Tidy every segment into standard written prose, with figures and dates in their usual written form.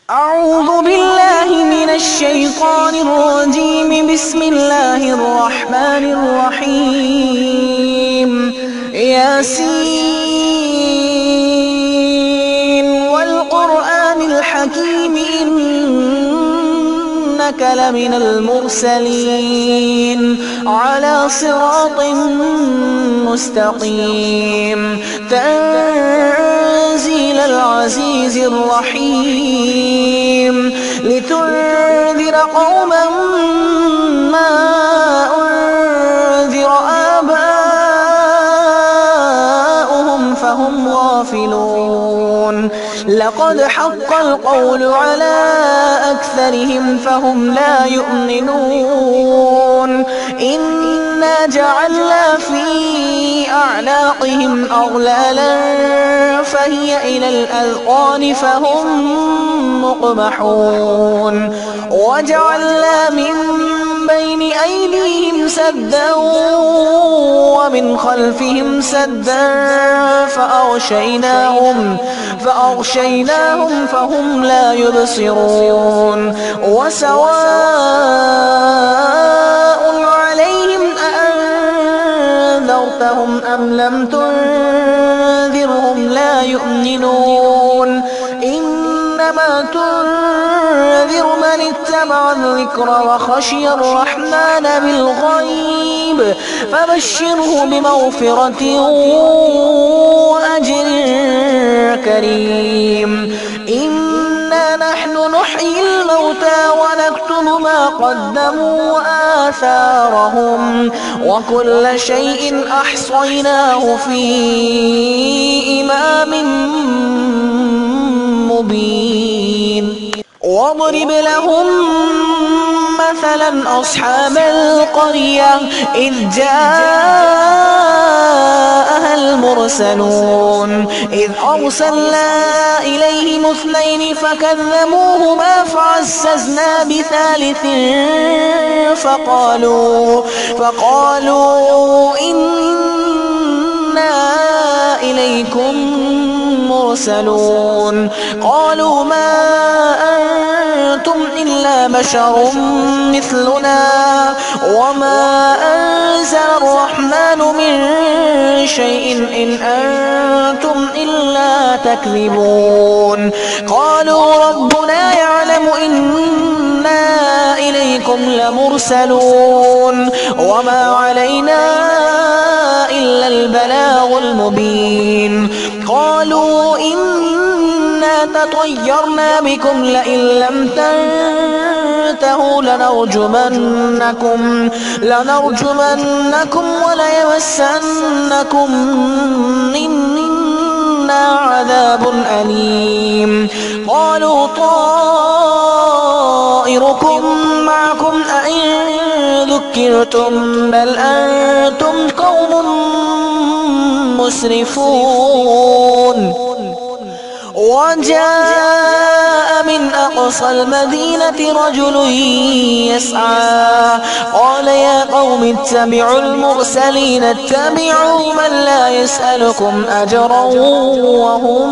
أعوذ بالله من الشيطان الرجيم. بسم الله الرحمن الرحيم. ياسين والقرآن الحكيم إنك لمن المرسلين على صراط مستقيم. تنزيل العزيز الرحيم. لتنذر قوما ما أنذر آباؤهم فهم غافلون. لقد حق القول على أكثرهم فهم لا يؤمنون. إنا جعلنا في أعناقهم أغلالا فهي إلى الأذقان فهم مقمحون. وجعلنا من بين أيديهم سدا ومن خلفهم سدا فأغشيناهم فهم لا يبصرون. وسواء عليهم أأنذرتهم أم لم تنذرهم لا يؤمنون. إنما تنذر من اتبع الذكر وخشي الرحمن بالغيب فبشره بمغفرة وأجر كريم. إنا نحن نحيي الموتى ونكتب ما قدموا وآثارهم وكل شيء أحصيناه في إمام مبين. واضرب لهم مثلا أصحاب القرية إذ جاءها المرسلون إذ أرسلنا إليهم اثنين فكذبوهما فعززنا بثالث فقالوا إنا إليكم مرسلون. قالوا ما أنتم إلا بشر مثلنا وما أنزل الرحمن من شيء إن أنتم إلا تكذبون. قالوا ربنا يعلم إنا إليكم لمرسلون وما علينا إلا البلاغ المبين. قالوا إنا تطيرنا بكم لئن لم تنتهوا لنرجمنكم وليمسنكم منا عذاب أليم. قالوا طائركم معكم أئن ذكرتم بل أنتم قوم مسرفون. وجاء من أقصى المدينة رجل يسعى قال يا قوم اتبعوا المرسلين اتبعوا من لا يسألكم أجرا وهم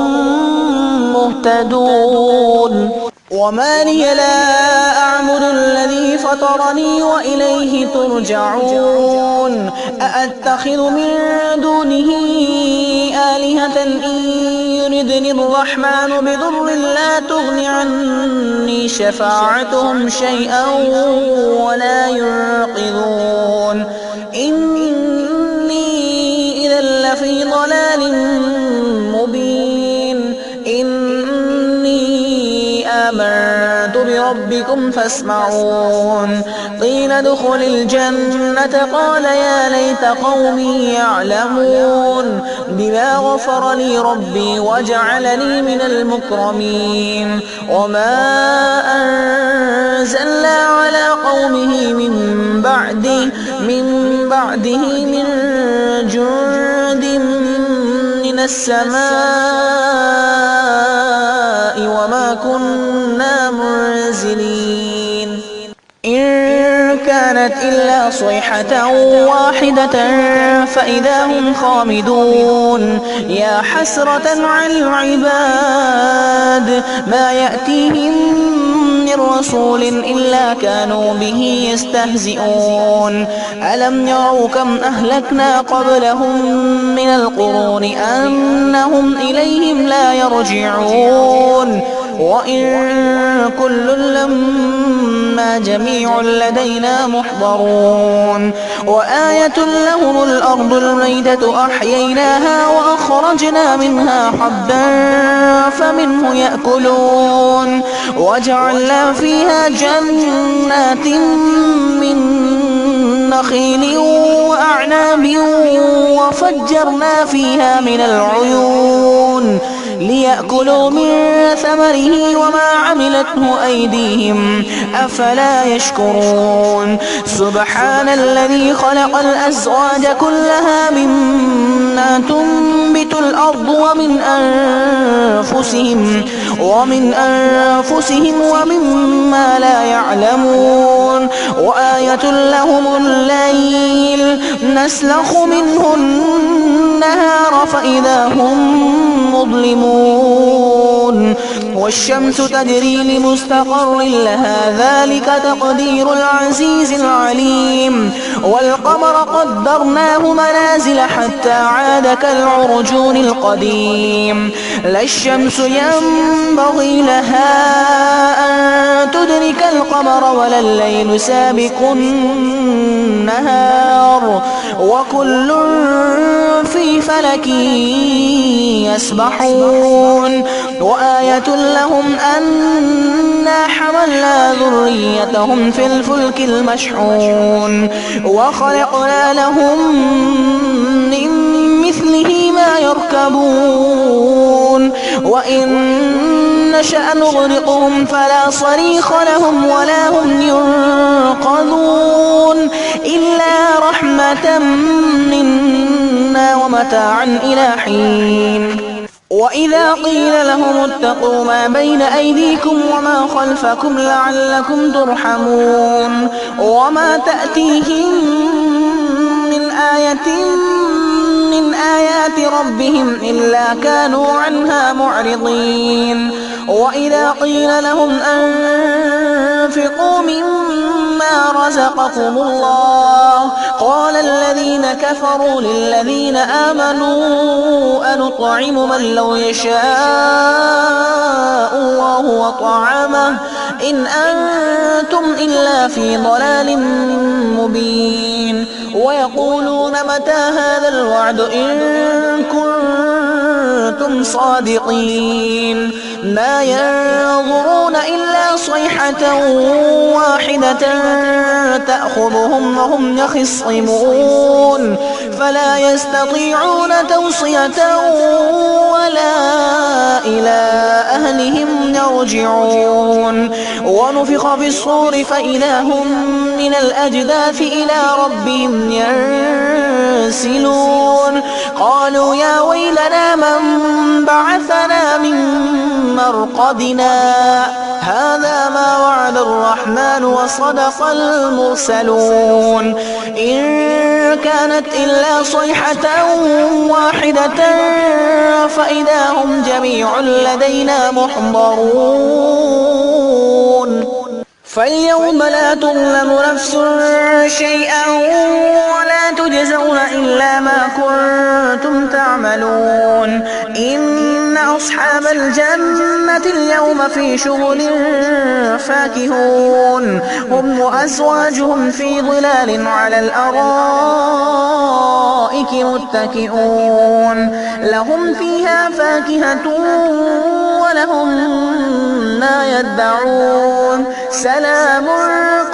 مهتدون. وما لي لا أعبد الذي فطرني وإليه ترجعون. أأتخذ من دونه آلهة إن يردني الرحمن بضر لا تغن عني شفاعتهم شيئا ولا ينقذون. إني إذا لفي ضلال مبين. آمنت بربكم فاسمعون. قيل ادخل الجنة قال يا ليت قومي يعلمون بما غفر لي ربي وجعلني من المكرمين. وما أنزلنا على قومه من بعده من جند من السماء وما كنا منزلين. إن كانت إلا صيحة واحدة فإذا هم خامدون يا حسرة على العباد ما يأتيهم من رسول إلا كانوا به يستهزئون ألم يروا كم أهلكنا قبلهم من القرون أنهم إليهم لا يرجعون وإن كل لما جميع لدينا محضرون وآية لهم الأرض الميتة أحييناها وأخرجنا منها حبا فمنه يأكلون وجعلنا فيها جنات من نخيل وأعناب وفجرنا فيها من العيون ليأكلوا من ثمره وما عملته أيديهم أفلا يشكرون سبحان الذي خلق الأزواج كلها مما تنبت الأرض ومن أنفسهم ومما لا يعلمون وآية لهم الليل نسلخ منه النهار فإذا هم مظلمون والشمس تجري لمستقر لها ذلك تقدير العزيز العليم والقمر قدرناه منازل حتى عاد كالعرجون القديم لا الشمس ينبغي لها أن تدرك القمر ولا الليل سابق النهار وكل في فلك يسبحون وآية لهم أنا حملنا ذريتهم في الفلك المشحون وخلقنا لهم من مثله ما يركبون وإن نشأ نغرقهم فلا صريخ لهم ولا هم ينقذون إلا رحمة منا ومتاعا إلى حين وإذا قيل لهم اتقوا ما بين أيديكم وما خلفكم لعلكم ترحمون وما تأتيهم من آية من آيات ربهم إلا كانوا عنها معرضين وإذا قيل لهم أنفقوا مما رزقكم الله قال الذين كفروا للذين آمنوا أنطعم من لو يشاء الله وطعمه إن أنتم إلا في ضلال مبين ويقولون متى هذا الوعد إن كنتم صادقين ما ينظرون إلا صيحة واحدة تأخذهم وهم يخصمون فلا يستطيعون توصية ولا إلى أهلهم يرجعون ونفخ في الصور فإذا هم من الأجداث إلى ربهم ينسلون قالوا يا ويلنا من بعثنا من مرقدنا هذا ما وعد الرحمن وصدق المرسلون إن كانت إلا صيحة واحدة فإذا هم جميع لدينا محضرون فاليوم لا تظلم نفس شيئا ولا تجزون إلا ما كنتم تعملون إن أصحاب الجنة اليوم في شغل فاكهون هم وأزواجهم في ظلال على الأرائك متكئون لهم فيها فاكهة ولهم ما يدعون سلام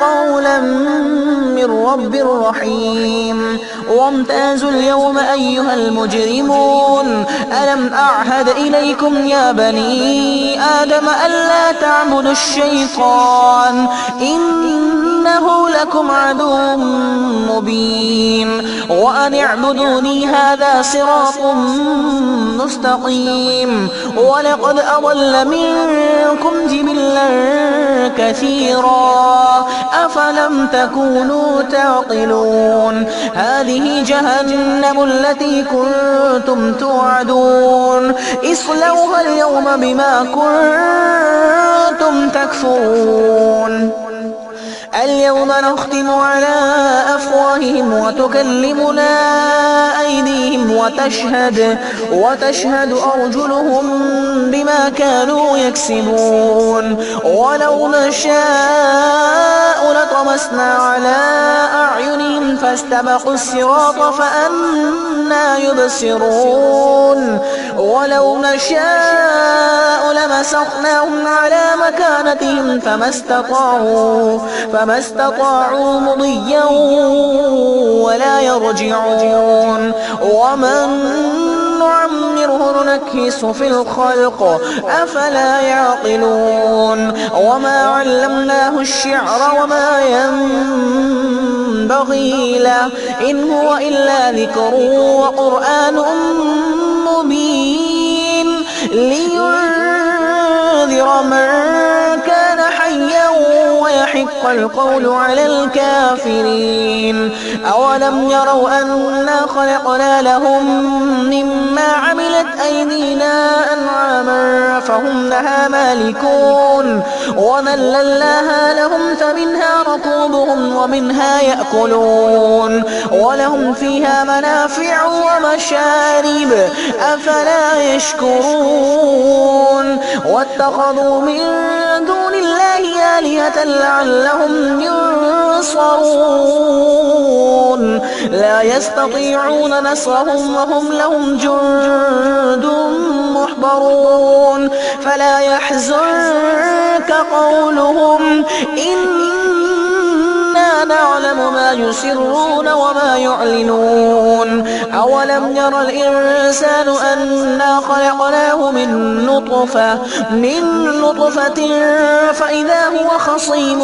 قولا من رب رحيم وامتازوا اليوم أيها المجرمون ألم أعهد إليكم يا بني آدم ألا تعبدوا الشيطان إنه لكم عدو مبين وأن اعبدوني هذا صراط مستقيم ولقد أضل منكم جبلا كثيرا أفلم تكونوا تعقلون هذه جهنم التي كنتم توعدون اصلوها اليوم بما كنتم تكفرون اليوم نختم على أفواههم وتكلمنا أيديهم وتشهد أرجلهم بما كانوا يكسبون ولو نشاء لطمسنا على أعينهم فاستبقوا الصراط فأنى يبصرون ولو نشاء لمسخناهم على مكانتهم فما استطاعوا مضيا ولا يرجعون ومن نعمره ننكس في الخلق أفلا يعقلون وما علمناه الشعر وما ينبغي له إن هو إلا ذكر وقرآن مبين لينذر من كان حيا ويحق القول على الكافرين أولم يروا أنا خلقنا لهم مما عملت أيدينا أنعاما فهم لها مالكون وذللناها لهم فمنها ركوبهم ومنها يأكلون ولهم فيها منافع ومشارب أفلا يشكرون واتخذوا من دون الله آلهة لعلهم ينصرون لا يستطيعون نصرهم وهم لهم جند محضرون فلا يحزنك قولهم إنا نعلم ما يسرون وما يعلنون أولم ير الإنسان أنا خلقناه من نطفة فإذا هو خصيم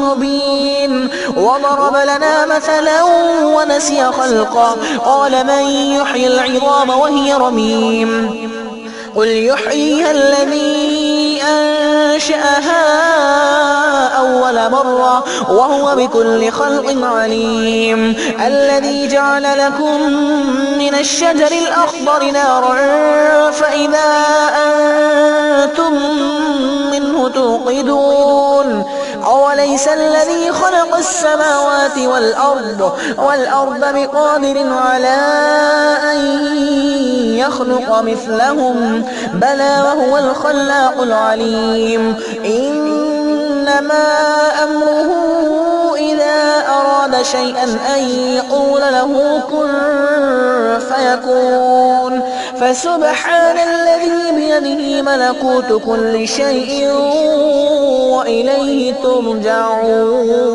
مبين وضرب لنا مثلا ونسي خلقه قال من يحيي العظام وهي رميم قل يحييها الذي أنشأها أول مرة وهو بكل خلق عليم الذي جعل لكم من الشجر الأخضر نارا فإذا أنتم منه توقدون أوليس الذي خلق السماوات والأرض بقادر على أن يخلق مثلهم بلى وهو الخلاق العليم إنما أمره إذا أراد شيئا أن يقول له كن فيكون فسبحان الذي بيده ملكوت كل شيء وإليه ترجعون